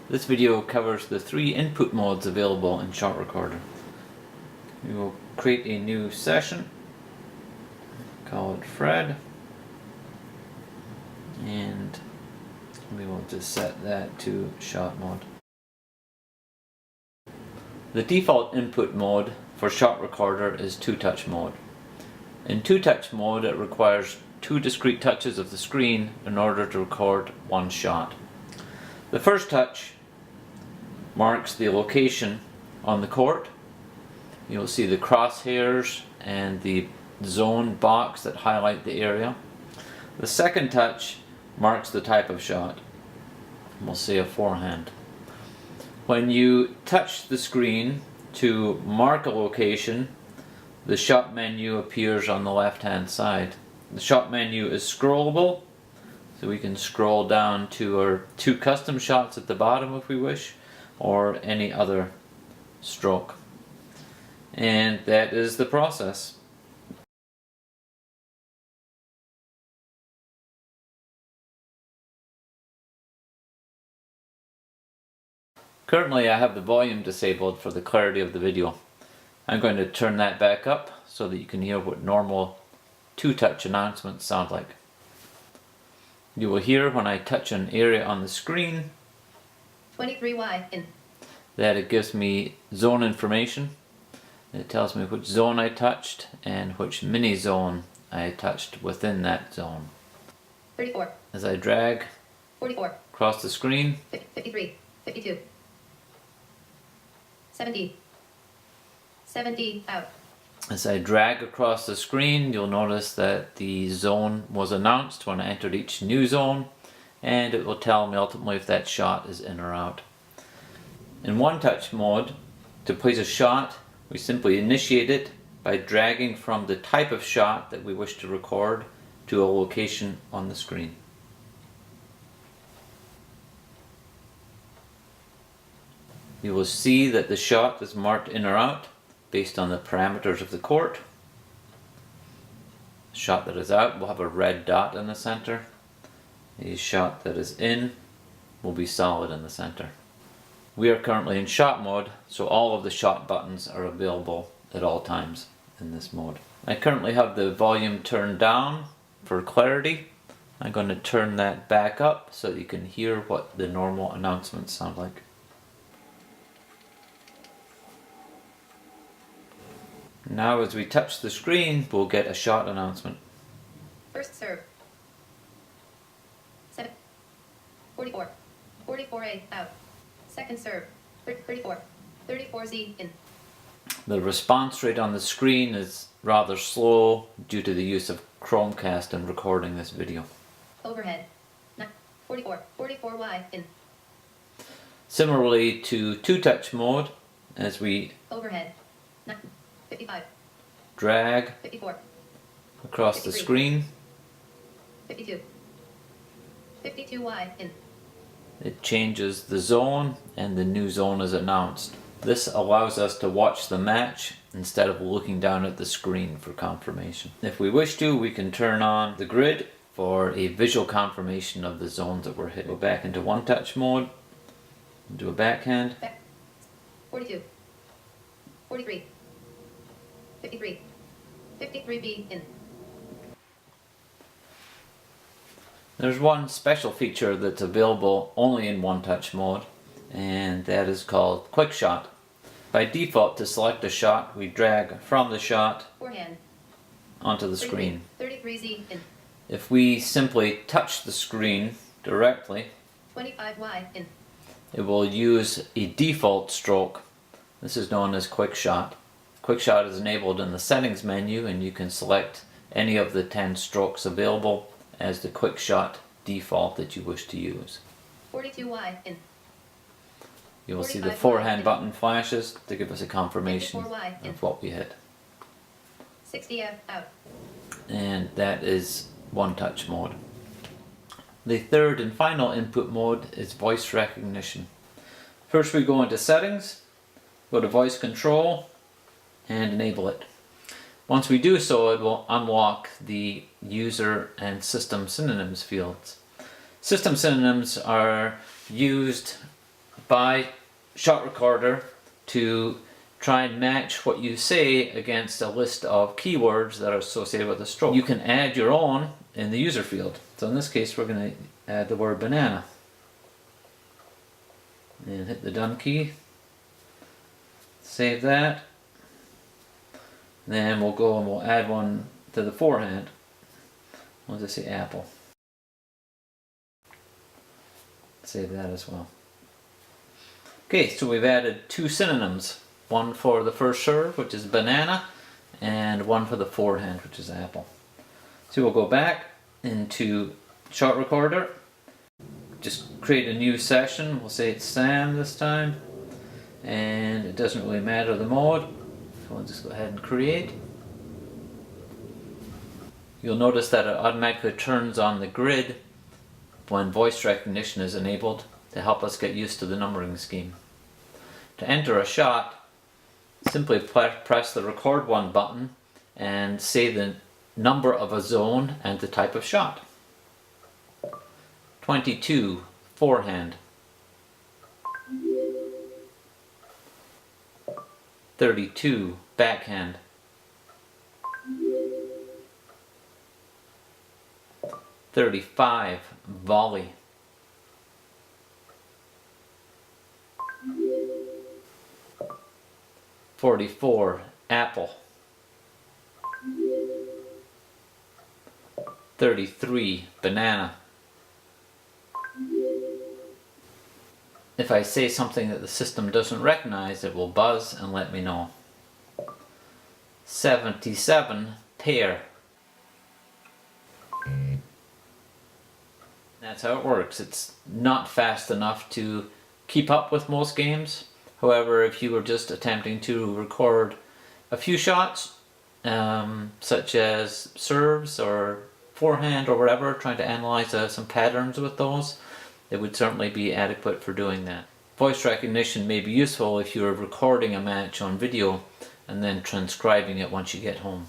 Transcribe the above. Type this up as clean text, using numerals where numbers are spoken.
This video covers the 3 input modes available in Shot Recorder. We will create a new session, call it Fred, and we will just set that to shot mode. The default input mode for Shot Recorder is 2-touch mode. In 2-touch mode, it requires 2 discrete touches of the screen in order to record one shot. The first touch marks the location on the court. You'll see the crosshairs and the zone box that highlight the area. The second touch marks the type of shot. We'll say a forehand. When you touch the screen to mark a location, the shot menu appears on the left hand side. The shot menu is scrollable, so we can scroll down to our 2 custom shots at the bottom if we wish, or any other stroke. And that is the process. Currently I have the volume disabled for the clarity of the video. I'm going to turn that back up so that you can hear what normal 2-touch announcements sound like. You will hear when I touch an area on the screen 23Y in. That it gives me zone information. It tells me which zone I touched and which mini zone I touched within that zone. 34. As I drag 44. across the screen, 53. 52. 70. 70 out. as I drag across the screen, you'll notice that the zone was announced when I entered each new zone, and it will tell me ultimately if that shot is in or out. In 1-touch mode, to place a shot, we simply initiate it by dragging from the type of shot that we wish to record to a location on the screen. You will see that the shot is marked in or out based on the parameters of the court. The shot that is out will have a red dot in the center. The shot that is in will be solid in the center. We are currently in shot mode, so all of the shot buttons are available at all times in this mode. I currently have the volume turned down for clarity. I'm going to turn that back up so that you can hear what the normal announcements sound like. Now as we touch the screen, we'll get a shot announcement. First serve. 7. 44. 44A out. Second serve. 34. 34Z in. The response rate on the screen is rather slow due to the use of Chromecast in recording this video. Overhead. 44. 44Y in. Similarly to 2-touch mode, as we Overhead. 55. drag 54. across the 53. screen, 52. 52Y in. it changes the zone and the new zone is announced. This allows us to watch the match instead of looking down at the screen for confirmation. If we wish to, we can turn on the grid for a visual confirmation of the zones that we're hitting. Go back into 1-touch mode, do a backhand. Back. 42. 43. 53. 53B in. There's one special feature that's available only in 1-touch mode, and that is called Quick Shot. By default, to select a shot, we drag from the shot Forehand. onto the screen. 33Z in. If we simply touch the screen directly, 25Y in. it will use a default stroke. This is known as Quick Shot. Quick Shot is enabled in the settings menu, and you can select any of the 10 strokes available as the Quick Shot default that you wish to use. 42Y in. You will see the 45Y forehand in. button flashes to give us a confirmation 54Y in. of what we hit. 60F out. And that is 1-touch mode. The third and final input mode is voice recognition. First we go into settings, go to voice control, and enable it. Once we do so, it will unlock the user and system synonyms fields. System synonyms are used by Shot Recorder to try and match what you say against a list of keywords that are associated with a stroke. You can add your own in the user field. So in this case we're going to add the word banana. And hit the done key. Save that. Then we'll go and we'll add one to the forehand. We'll just say apple. Save that as well. Okay, so we've added two synonyms. One for the first serve, which is banana, and one for the forehand, which is apple. So we'll go back into Shot Recorder. Just create a new session. We'll say it's Sam this time. And it doesn't really matter the mode. So we'll just go ahead and create. You'll notice that it automatically turns on the grid when voice recognition is enabled to help us get used to the numbering scheme. To enter a shot, simply press the record one button and say the number of a zone and the type of shot. 22, forehand. 32, backhand. 35, volley. 44, apple. 33, banana. If I say something that the system doesn't recognize, it will buzz and let me know. 77, pair. That's how it works. It's not fast enough to keep up with most games. However, if you were just attempting to record a few shots, such as serves or forehand or whatever, trying to analyze some patterns with those, it would certainly be adequate for doing that. Voice recognition may be useful if you are recording a match on video and then transcribing it once you get home.